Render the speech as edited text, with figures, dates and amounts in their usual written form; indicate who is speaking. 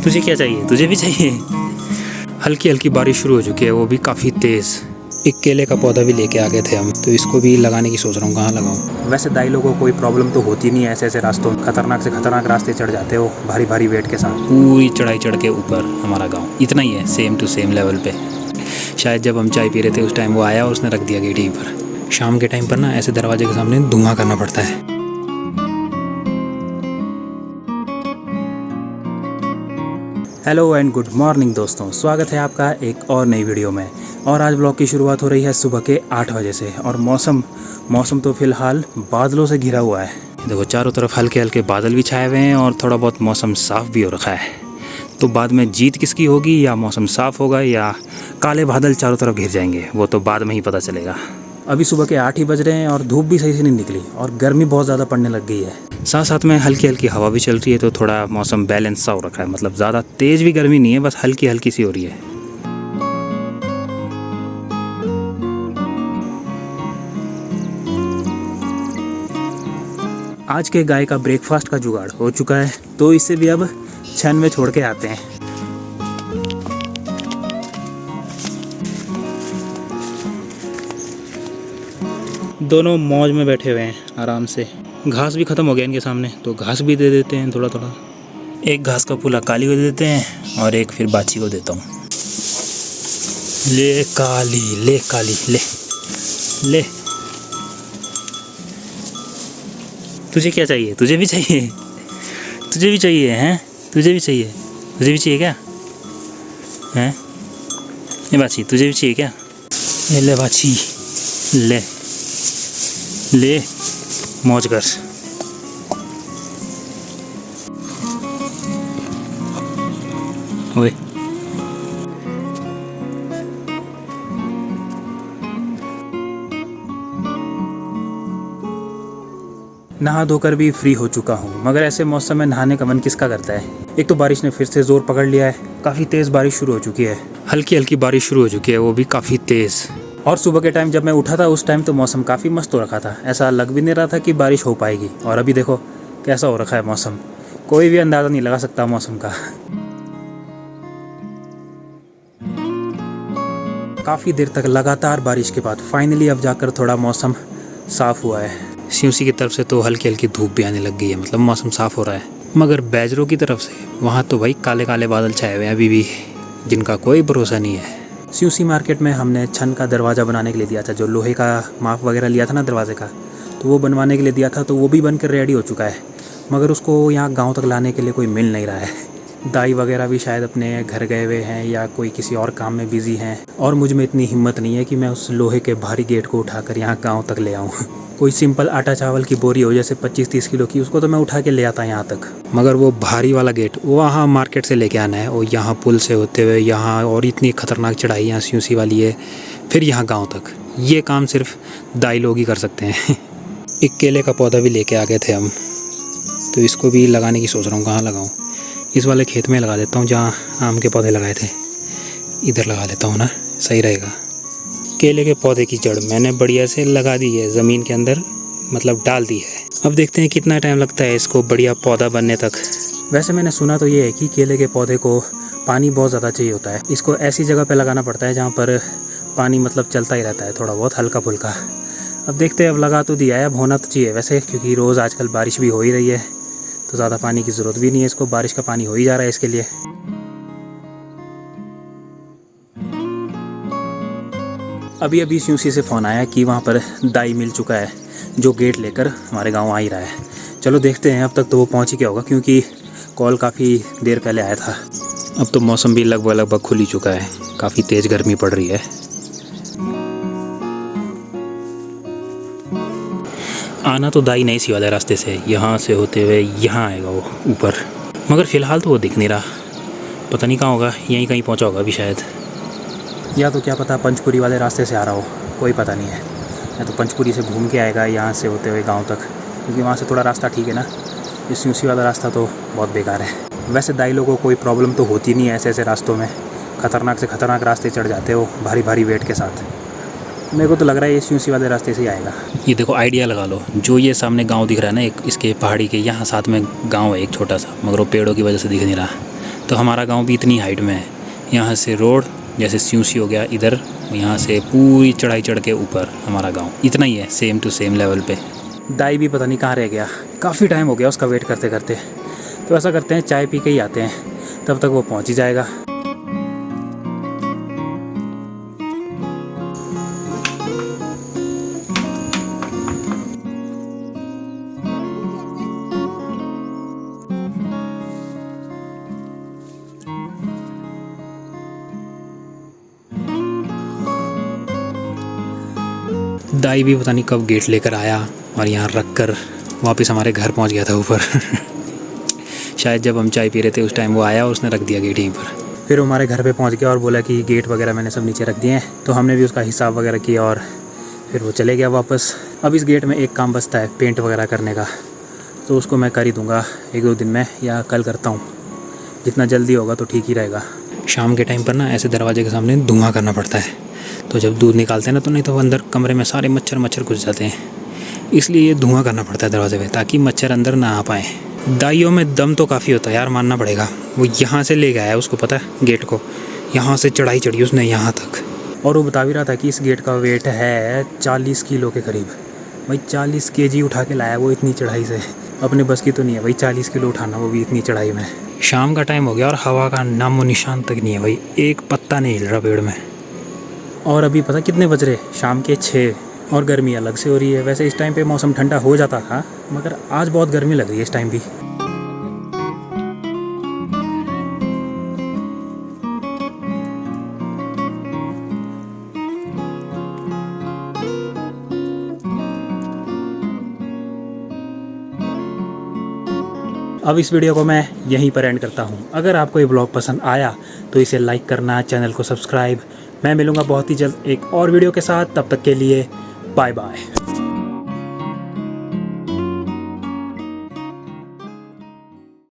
Speaker 1: तुझे क्या चाहिए? तुझे भी चाहिए? हल्की हल्की बारिश शुरू हो चुकी है, वो भी काफ़ी तेज़। एक केले का पौधा भी लेके आ गए थे हम, तो इसको भी लगाने की सोच रहा हूँ, कहाँ लगाऊँ। वैसे दाई लोगों को कोई प्रॉब्लम तो होती नहीं है ऐसे ऐसे रास्तों में। खतरनाक से खतरनाक रास्ते चढ़ जाते हो भारी भारी वेट के साथ। पूरी चढ़ाई चढ़ के ऊपर हमारा गाँव इतना ही है, सेम टू सेम लेवल पे। शायद जब हम चाय पी रहे थे उस टाइम वो आया और उसने रख दिया गेट यहीं पर। शाम के टाइम पर ना ऐसे दरवाजे के सामने धुआं करना पड़ता है। हेलो एंड गुड मॉर्निंग दोस्तों, स्वागत है आपका एक और नई वीडियो में। और आज ब्लॉग की शुरुआत हो रही है सुबह के 8 बजे से। और मौसम तो फ़िलहाल बादलों से घिरा हुआ है। देखो चारों तरफ हल्के हल्के बादल भी छाए हुए हैं और थोड़ा बहुत मौसम साफ़ भी हो रखा है। तो बाद में जीत किसकी होगी, या मौसम साफ़ होगा या काले बादल चारों तरफ घिर जाएंगे, वो तो बाद में ही पता चलेगा। अभी सुबह के 8 ही बज रहे हैं और धूप भी सही से नहीं निकली और गर्मी बहुत ज़्यादा पड़ने लग गई है। साथ साथ में हल्की हल्की हवा भी चल रही है, तो थोड़ा मौसम बैलेंस सा हो रखा है। मतलब ज़्यादा तेज़ भी गर्मी नहीं है, बस हल्की हल्की सी हो रही है। आज के गाय का ब्रेकफास्ट का जुगाड़ हो चुका है, तो इसे भी अब छन में छोड़ के आते हैं। दोनों मौज में बैठे हुए हैं आराम से। घास भी ख़त्म हो गया इनके सामने, तो घास भी दे देते हैं थोड़ा थोड़ा। एक घास का फूला काली को दे देते हैं और एक फिर बाछी को देता हूँ। ले काली, ले काली, ले ले। तुझे क्या चाहिए? तुझे भी चाहिए? तुझे भी चाहिए हैं? तुझे भी चाहिए? तुझे भी चाहिए क्या? हैं? ये बाछी तुझे भी चाहिए क्या? ये ले बाछी, ले ले, मौज कर। ओए नहा धोकर भी फ्री हो चुका हूँ, मगर ऐसे मौसम में नहाने का मन किसका करता है। एक तो बारिश ने फिर से जोर पकड़ लिया है, काफ़ी तेज़ बारिश शुरू हो चुकी है। हल्की हल्की बारिश शुरू हो चुकी है, वो भी काफ़ी तेज़। और सुबह के टाइम जब मैं उठा था उस टाइम तो मौसम काफ़ी मस्त हो रखा था, ऐसा लग भी नहीं रहा था कि बारिश हो पाएगी। और अभी देखो कैसा हो रखा है मौसम, कोई भी अंदाज़ा नहीं लगा सकता मौसम का। काफ़ी देर तक लगातार बारिश के बाद फाइनली अब जाकर थोड़ा मौसम साफ़ हुआ है। सीयूसी की तरफ से तो हल्की हल्की धूप भी आने लग गई है, मतलब मौसम साफ़ हो रहा है। मगर बैजरों की तरफ से वहाँ तो भाई काले काले बादल छाए हुए हैं अभी भी, जिनका कोई भरोसा नहीं है। सीयूसी मार्केट में हमने छन का दरवाज़ा बनाने के लिए दिया था, जो लोहे का माप वगैरह लिया था ना दरवाजे का, तो वो बनवाने के लिए दिया था, तो वो भी बनकर रेडी हो चुका है। मगर उसको यहाँ गांव तक लाने के लिए कोई मिल नहीं रहा है। दाई वगैरह भी शायद अपने घर गए हुए हैं या कोई किसी और काम में बिज़ी हैं, और मुझ में इतनी हिम्मत नहीं है कि मैं उस लोहे के भारी गेट को उठाकर यहाँ गाँव तक ले आऊँ। कोई सिंपल आटा चावल की बोरी हो जैसे 25-30 किलो की, उसको तो मैं उठा के ले आता यहाँ तक। मगर वो भारी वाला गेट वहाँ मार्केट से लेके आना है, और यहाँ पुल से होते हुए यहाँ, और इतनी खतरनाक चढ़ाई यहाँ सीयूसी वाली है, फिर यहाँ गांव तक। ये काम सिर्फ दाई लोग ही कर सकते हैं। एक केले का पौधा भी लेके आ गए थे हम, तो इसको भी लगाने की सोच रहा हूँ, कहाँ लगाऊँ। इस वाले खेत में लगा देता हूँ जहाँ आम के पौधे लगाए थे, इधर लगा लेता हूँ ना, सही रहेगा। केले के पौधे की जड़ मैंने बढ़िया से लगा दी है ज़मीन के अंदर, मतलब डाल दी है। अब देखते हैं कितना टाइम लगता है इसको बढ़िया पौधा बनने तक। वैसे मैंने सुना तो ये है कि केले के पौधे को पानी बहुत ज़्यादा चाहिए होता है। इसको ऐसी जगह पे लगाना पड़ता है जहाँ पर पानी मतलब चलता ही रहता है, थोड़ा बहुत हल्का फुल्का। अब देखते हैं, अब लगा तो दिया है, अब होना तो चाहिए वैसे, क्योंकि रोज़ आजकल बारिश भी हो ही रही है, तो ज़्यादा पानी की ज़रूरत भी नहीं है इसको, बारिश का पानी हो ही जा रहा है इसके लिए। अभी अभी सीयूसी से फ़ोन आया कि वहाँ पर दाई मिल चुका है, जो गेट लेकर हमारे गांव आ ही रहा है। चलो देखते हैं, अब तक तो वो पहुँच ही गया होगा, क्योंकि कॉल काफ़ी देर पहले आया था। अब तो मौसम भी लगभग खुल ही चुका है, काफ़ी तेज़ गर्मी पड़ रही है। आना तो दाई नहीं सी वाले रास्ते से, यहाँ से होते हुए यहाँ आएगा वो ऊपर, मगर फ़िलहाल तो वो दिख नहीं रहा, पता नहीं कहाँ होगा, यहीं कहीं पहुँचा होगा अभी शायद, या तो क्या पता पंचपुरी वाले रास्ते से आ रहा हो, कोई पता नहीं है। या तो पंचपुरी से घूम के आएगा यहाँ से होते हुए गांव तक, क्योंकि वहाँ से थोड़ा रास्ता ठीक है ना, इस सीयूसी वाला रास्ता तो बहुत बेकार है। वैसे दाई लोगों को कोई प्रॉब्लम तो होती नहीं है ऐसे ऐसे रास्तों में, खतरनाक से खतरनाक रास्ते चढ़ जाते हो भारी भारी वेट के साथ। मेरे को तो लग रहा है ये सीयूसी वाले रास्ते से ही आएगा। ये देखो आइडिया लगा लो, जो ये सामने गांव दिख रहा है ना एक, इसके पहाड़ी के यहाँ साथ में गांव है एक छोटा सा, मगर वो पेड़ों की वजह से दिख नहीं रहा। तो हमारा गांव भी इतनी हाइट में है, यहाँ से रोड जैसे स्यूसी हो गया इधर, यहाँ से पूरी चढ़ाई चढ़ के ऊपर हमारा गांव, इतना ही है, सेम टू सेम लेवल पे। दाई भी पता नहीं कहाँ रह गया, काफ़ी टाइम हो गया उसका वेट करते करते। तो ऐसा करते हैं चाय पी के ही आते हैं, तब तक वो पहुँच ही जाएगा। दाई भी पता नहीं कब गेट लेकर आया और यहाँ रख कर वापस हमारे घर पहुँच गया था ऊपर। शायद जब हम चाय पी रहे थे उस टाइम वो आया और उसने रख दिया गेट यहीं पर। फिर हमारे घर पे पहुँच गया और बोला कि गेट वगैरह मैंने सब नीचे रख दिए हैं। तो हमने भी उसका हिसाब वगैरह किया और फिर वो चले गया वापस। अब इस गेट में एक काम बचता है पेंट वगैरह करने का, तो उसको मैं कर ही दूँगा 1-2 दिन में, या कल करता हूँ, जितना जल्दी होगा तो ठीक ही रहेगा। शाम के टाइम पर ना ऐसे दरवाजे के सामने धुआं करना पड़ता है, तो जब दूध निकालते हैं ना, तो नहीं तो अंदर कमरे में सारे मच्छर घुस जाते हैं, इसलिए ये धुआं करना पड़ता है दरवाजे पे, ताकि मच्छर अंदर ना आ पाए। दाइयों में दम तो काफ़ी होता है यार, मानना पड़ेगा। वो यहाँ से ले गया है, उसको पता है गेट को, यहाँ से चढ़ाई चढ़ी उसने यहाँ तक, और वो बता भी रहा था कि इस गेट का वेट है 40 किलो के करीब। भाई 40 kg उठा के लाया वो इतनी चढ़ाई से, अपने बस की तो नहीं है भाई 40 किलो उठाना, वो भी इतनी चढ़ाई में। शाम का टाइम हो गया और हवा का नामो निशान तक नहीं है भाई, एक पत्ता नहीं हिल रहा पेड़ में। और अभी पता कितने बज रहे, शाम के 6, और गर्मी अलग से हो रही है। वैसे इस टाइम पे मौसम ठंडा हो जाता था, मगर आज बहुत गर्मी लग रही है इस टाइम भी। अब इस वीडियो को मैं यहीं पर एंड करता हूँ। अगर आपको ये ब्लॉग पसंद आया तो इसे लाइक करना, चैनल को सब्सक्राइब। मैं मिलूँगा बहुत ही जल्द एक और वीडियो के साथ, तब तक के लिए बाय बाय।